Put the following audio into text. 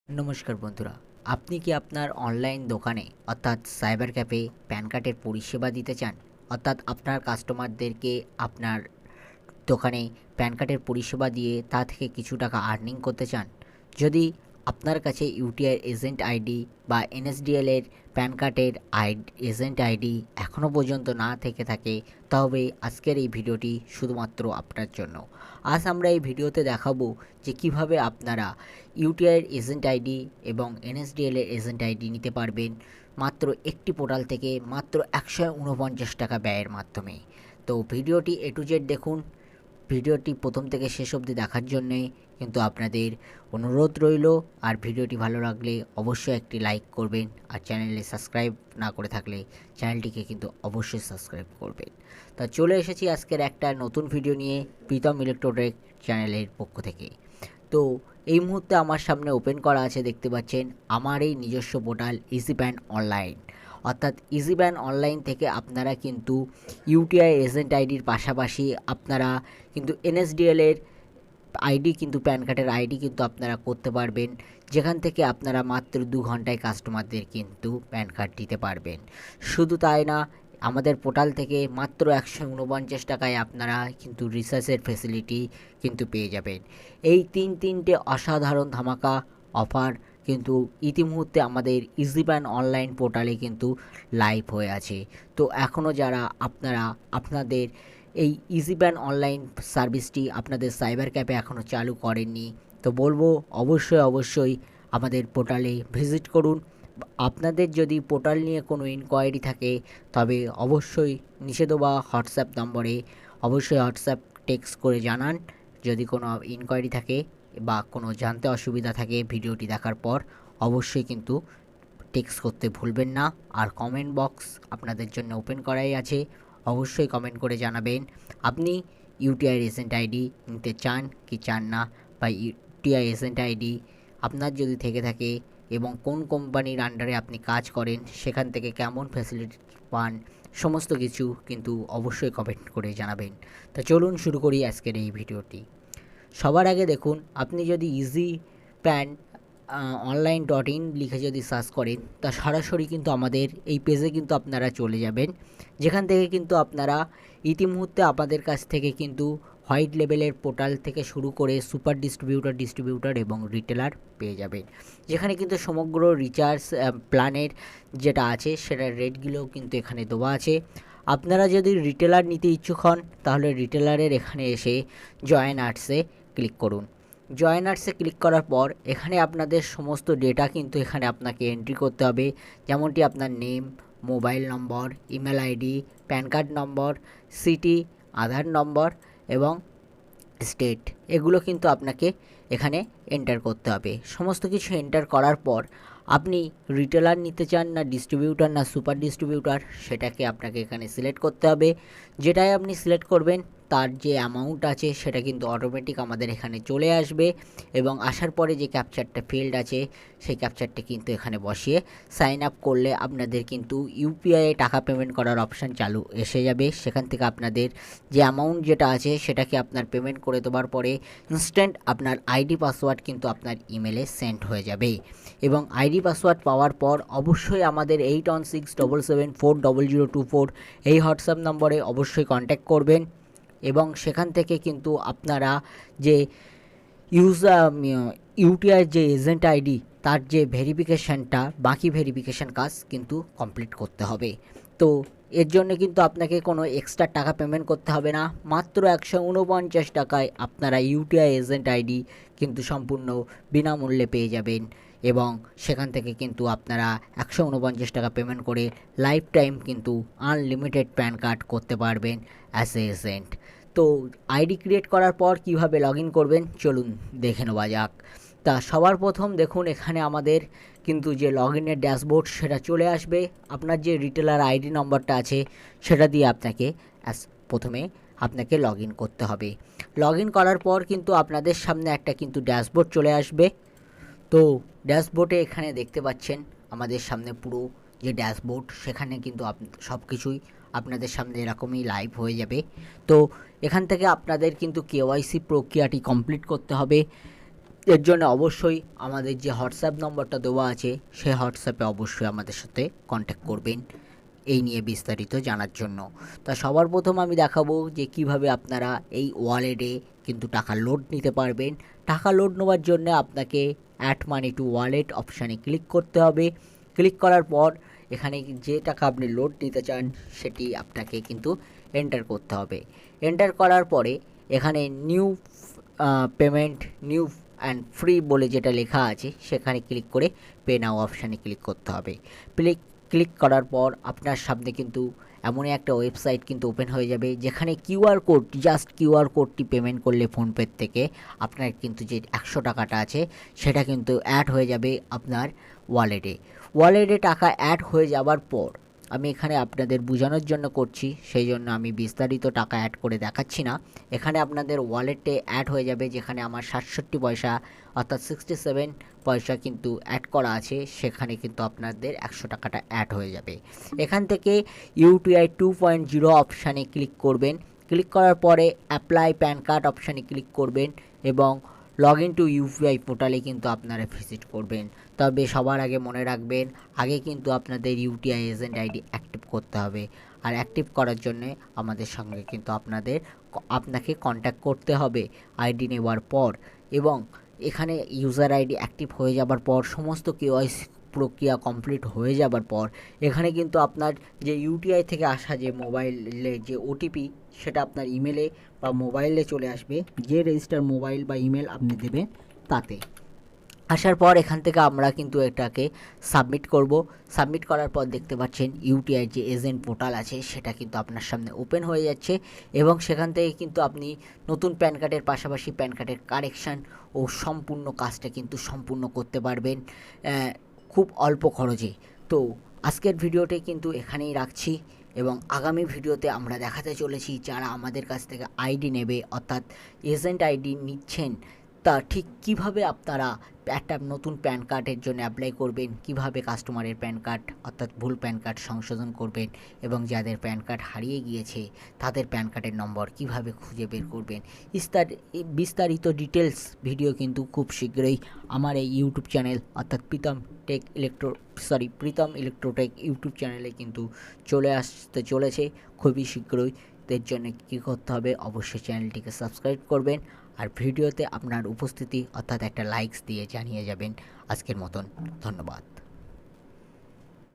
নমস্কার বন্ধুরা, আপনি কি আপনার অনলাইন দোকানে অর্থাৎ সাইবার ক্যাফে প্যান কার্ডের পরিষেবা দিতে চান? অর্থাৎ আপনার কাস্টমারদেরকে আপনার দোকানে প্যান কার্ডের পরিষেবা দিয়ে তা থেকে কিছু টাকা আর্নিং করতে চান? যদি আপনার কাছে ইউটিআই এজেন্ট আইডি বা এনএসডিএল এর প্যান কার্ডের এজেন্ট আইডি এখনও পর্যন্ত না থেকে থাকে, তবে আজকের এই ভিডিওটি শুধুমাত্র আপনার জন্য। আজ আমরা এই ভিডিওতে দেখাবো যে কিভাবে আপনারা ইউটিআই এজেন্ট আইডি এবং এনএসডিএল এর এজেন্ট আইডি নিতে পারবেন মাত্র একটি পোর্টাল থেকে মাত্র 149 টাকা ব্যয়ের মাধ্যমে। তো ভিডিওটি এ টু জেড দেখুন। ভিডিওটি প্রথম থেকে শেষ অবধি দেখার জন্যে কিন্তু আপনাদের অনুরোধ রইল। আর ভিডিওটি ভালো লাগলে অবশ্যই একটি লাইক করবেন, আর চ্যানেলে সাবস্ক্রাইব না করে থাকলে চ্যানেলটিকে কিন্তু অবশ্যই সাবস্ক্রাইব করবেন। তা চলে এসেছি আজকের একটা নতুন ভিডিও নিয়ে প্রীতম ইলেকট্রোটেক চ্যানেলের পক্ষ থেকে। তো এই মুহূর্তে আমার সামনে ওপেন করা আছে, দেখতে পাচ্ছেন আমার এই নিজস্ব পোর্টাল ইজি প্যান অনলাইন। অর্থাৎ ইজি প্যান অনলাইন থেকে আপনারা কিন্তু ইউটিআই এজেন্ট আইডির পাশাপাশি আপনারা কিন্তু এনএসডিএল এর আইডি কিন্তু প্যান কার্ডের আইডি কিন্তু আপনারা করতে পারবেন, যেখান থেকে আপনারা মাত্র 2 ঘন্টায় কাস্টমারদের কিন্তু প্যান কার্ড দিতে পারবেন। শুধু তাই না, আমাদের পোর্টাল থেকে মাত্র 149 টাকায় আপনারা কিন্তু রিসার্চের ফেসিলিটি কিন্তু পেয়ে যাবেন। এই তিনটে অসাধারণ ধামাকা অফার কিন্তু ইতিমুহূর্তে আমাদের ইজি প্যান অনলাইন পোর্টালে কিন্তু লাইভ হয়ে আছে। তো এখনও যারা আপনারা আপনাদের এই ইজি প্যান অনলাইন সার্ভিসটি আপনাদের সাইবার ক্যাফে এখনও চালু করেননি, তো বলবো অবশ্যই আমাদের পোর্টালে ভিজিট করুন। আপনাদের যদি পোর্টাল নিয়ে কোনো ইনকোয়ারি থাকে, তবে অবশ্যই নিচে দেওয়া হোয়াটসঅ্যাপ নম্বরে অবশ্যই হোয়াটসঅ্যাপ টেক্সট করে জানান। যদি কোনো ইনকোয়ারি থাকে বা কোনো জানতে অসুবিধা থাকে ভিডিওটি দেখার পর, অবশ্যই কিন্তু টেক্সট করতে ভুলবেন না। আর কমেন্ট বক্স আপনাদের জন্য ওপেন করাই আছে, অবশ্যই কমেন্ট করে জানাবেন আপনি ইউটিআই এজেন্ট আইডি নিতে চান কি চান না, বা ইউটিআই এজেন্ট আইডি আপনার যদি থেকে থাকে এবং কোন কোম্পানির আন্ডারে আপনি কাজ করেন, সেখান থেকে কেমন ফ্যাসিলিটি পান, সমস্ত কিছু কিন্তু অবশ্যই কমেন্ট করে জানাবেন। তা চলুন শুরু করি আজকের এই ভিডিওটি। সবার আগে দেখুন, আপনি যদি ইজি প্যান online.in লিখে যদি সার্চ করেন, তা সরাসরি কিন্তু আমাদের এই পেজে কিন্তু আপনারা চলে যাবেন, যেখান থেকে কিন্তু আপনারা ইতিমুহূর্তে আমাদের কাছ থেকে কিন্তু হোয়াইট লেভেলের পোর্টাল থেকে শুরু করে সুপার ডিস্ট্রিবিউটর এবং রিটেলার পেয়ে যাবেন, যেখানে কিন্তু সমগ্র রিচার্জ প্ল্যানের যেটা আছে সেটার রেটগুলোও কিন্তু এখানে দেওয়া আছে। আপনারা যদি রিটেলার নিতে ইচ্ছুক হন, তাহলে রিটেলারের এখানে এসে জয়েন আর্টসে ক্লিক করুন। জয়েন আর্টসে ক্লিক করার পর এখানে আপনাদের সমস্ত ডেটা কিন্তু এখানে আপনাকে এন্ট্রি করতে হবে, যেমনটি আপনার name, mobile number, email ID, PAN card number, city, Aadhaar number এবং স্টেট, এগুলো কিন্তু আপনাকে এখানে এন্টার করতে হবে। সমস্ত কিছু এন্টার করার পর আপনি রিটেলার নিতে চান না ডিস্ট্রিবিউটার না সুপার ডিস্ট্রিবিউটার, সেটাকে আপনাকে এখানে সিলেক্ট করতে হবে। যেটাই আপনি সিলেক্ট করবেন তার যে অ্যামাউন্ট আছে সেটা কিন্তু অটোমেটিক আমাদের এখানে চলে আসবে, এবং আসার পরে যে ক্যাপচারটা ফিল্ড আছে সেই ক্যাপচারটা কিন্তু এখানে বসিয়ে সাইন আপ করলে আপনাদের কিন্তু ইউপিআই টাকা পেমেন্ট করার অপশান চালু এসে যাবে। সেখান থেকে আপনাদের যে অ্যামাউন্ট যেটা আছে সেটাকে আপনার পেমেন্ট করে দেওয়ার পরে ইনস্ট্যান্ট আপনার আইডি পাসওয়ার্ড কিন্তু আপনার ইমেলে সেন্ড হয়ে যাবে। এবং আইডি পাসওয়ার্ড পাওয়ার পর অবশ্যই আমাদের 8167740024 এই হোয়াটসঅ্যাপ নম্বরে অবশ্যই কন্ট্যাক্ট করবেন, এবং সেখান থেকে কিন্তু আপনারা যে ইউটিআই যে এজেন্ট আইডি তার যে ভেরিফিকেশানটা, বাকি ভেরিফিকেশান কাজ কিন্তু কমপ্লিট করতে হবে। তো এর জন্য কিন্তু আপনাকে কোনো এক্সট্রা টাকা পেমেন্ট করতে হবে না, মাত্র 149 টাকায় আপনারা ইউটিআই এজেন্ট আইডি কিন্তু সম্পূর্ণ বিনামূল্যে পেয়ে যাবেন, এবং সেখান থেকে কিন্তু আপনারা 149 টাকা পেমেন্ট করে লাইফ টাইম কিন্তু আনলিমিটেড প্যান কার্ড করতে পারবেন অ্যাজ এ এজেন্ট। তো আইডি ক্রিয়েট করার পর কিভাবে লগ ইন করবেন চলুন দেখে নেওয়া যাক। তা সবার প্রথম দেখুন, এখানে আমাদের কিন্তু যে লগ ইনের ড্যাশবোর্ড সেটা চলে আসবে। আপনার যে রিটেলার আইডি নম্বরটা আছে সেটা দিয়ে আপনাকে প্রথমে আপনাকে লগ ইন করতে হবে। লগ ইন করার পর কিন্তু আপনাদের সামনে একটা কিন্তু ড্যাশবোর্ড চলে আসবে। তো ড্যাশবোর্ডে এখানে দেখতে পাচ্ছেন আমাদের সামনে পুরো যে ড্যাশবোর্ড, সেখানে কিন্তু সব কিছুই আপনাদের সামনে এরকমই লাইভ হয়ে যাবে। তো এখান থেকে আপনাদের কিন্তু কেওয়াইসি প্রক্রিয়াটি কমপ্লিট করতে হবে। এর জন্য অবশ্যই আমাদের যে হোয়াটসঅ্যাপ নম্বরটা দেওয়া আছে সেই হোয়াটসঅ্যাপে অবশ্যই আমাদের সাথে কন্ট্যাক্ট করবেন এই নিয়ে বিস্তারিত জানার জন্য। তা সবার প্রথম আমি দেখাবো যে কিভাবে আপনারা এই ওয়ালেটে কিন্তু টাকা লোড নিতে পারবেন। টাকা লোড নেওয়ার জন্য আপনাকে অ্যাড মানি টু ওয়ালেট অপশানে ক্লিক করতে হবে। ক্লিক করার পর এখানে যে টাকা আপনি লোড নিতে চান সেটি আপনাকে কিন্তু এন্টার করতে হবে। এন্টার করার পরে এখানে new payment new and free বলে যেটা লেখা আছে সেখানে ক্লিক করে পে নাও অপশানে ক্লিক করতে হবে। ক্লিক করার পর আপনার সামনে কিন্তু এমনই একটা ওয়েবসাইট কিন্তু ওপেন হয়ে যাবে যেখানে কিউআর কোড, জাস্ট কিউআর কোডটি পেমেন্ট করলে ফোনপে থেকে আপনার কিন্তু যে 100 টাকাটা আছে সেটা কিন্তু অ্যাড হয়ে যাবে আপনার ওয়ালেটে টাকা অ্যাড হয়ে যাবার পর আমি এখানে আপনাদের বোঝানোর জন্য করছি, সেই জন্য আমি বিস্তারিত টাকা অ্যাড করে দেখাচ্ছি না। এখানে আপনাদের ওয়ালেটে অ্যাড হয়ে যাবে যেখানে আমার 67 পয়সা অর্থাৎ 67 পয়সা কিন্তু অ্যাড করা আছে, সেখানে কিন্তু আপনাদের 100 টাকাটা অ্যাড হয়ে যাবে। এখান থেকে ইউটিআই 2.0 অপশানে ক্লিক করবেন। ক্লিক করার পরে অ্যাপ্লাই প্যান কার্ড অপশানে ক্লিক করবেন এবং লগ ইন টু ইউপিআই পোর্টালে কিন্তু আপনারা ভিজিট করবেন। তবে সবার আগে মনে রাখবেন, আগে কিন্তু আপনাদের ইউটিআই এজেন্ট আইডি অ্যাক্টিভ করতে হবে। আর অ্যাক্টিভ করার জন্যে আমাদের সঙ্গে কিন্তু আপনাকে কন্ট্যাক্ট করতে হবে আইডি নেওয়ার পর। এবং এখানে ইউজার আইডি অ্যাক্টিভ হয়ে যাবার পর সমস্ত কেওয়াইসি প্রক্রিয়া কমপ্লিট হয়ে যাবার পর এখানে কিন্তু আপনার যে ইউটিআই থেকে আসা যে মোবাইলে যে ওটিপি সেটা আপনার ইমেলে বা মোবাইলে চলে আসবে, যে রেজিস্টার মোবাইল বা ইমেল আপনি দেবেন তাতে। আসার পর এখান থেকে আমরা কিন্তু এটাকে সাবমিট করব। সাবমিট করার পর দেখতে পাচ্ছেন ইউটিআই যে এজেন্ট পোর্টাল আছে সেটা কিন্তু আপনার সামনে ওপেন হয়ে যাচ্ছে এবং সেখান থেকে কিন্তু আপনি নতুন প্যান কার্ডের পাশাপাশি প্যান কার্ডের কারেকশান ও সম্পূর্ণ কাজটা কিন্তু সম্পূর্ণ করতে পারবেন খুব অল্প খরচে। তো আজকের ভিডিওটি কিন্তু এখানেই রাখছি এবং আগামী ভিডিওতে আমরা দেখাতে চলেছি যারা আমাদের কাছ থেকে আইডি নেবে অর্থাৎ এজেন্ট আইডি নিচ্ছেন তা ঠিক কিভাবে আপনারা একটা নতুন প্যান কার্ডের জন্য অ্যাপ্লাই করবেন, কিভাবে কাস্টমারের প্যান কার্ড অর্থাৎ ভুল প্যান কার্ড সংশোধন করবেন এবং যাদের প্যান কার্ড হারিয়ে গিয়েছে তাদের প্যান কার্ডের নম্বর কিভাবে খুঁজে বের করবেন, বিস্তারিত ডিটেলস ভিডিও কিন্তু খুব শীঘ্রই আমার এই ইউটিউব চ্যানেল অর্থাৎ প্রীতম ইলেকট্রোটেক ইউটিউব চ্যানেলে কিন্তু চলে আসতে চলেছে খুবই শীঘ্রই। এর জন্য কী করতে হবে, অবশ্যই চ্যানেলটিকে সাবস্ক্রাইব করবেন আর ভিডিওতে আপনার উপস্থিতি অর্থাৎ একটা লাইকস দিয়ে জানিয়ে যাবেন। আজকের মতন ধন্যবাদ।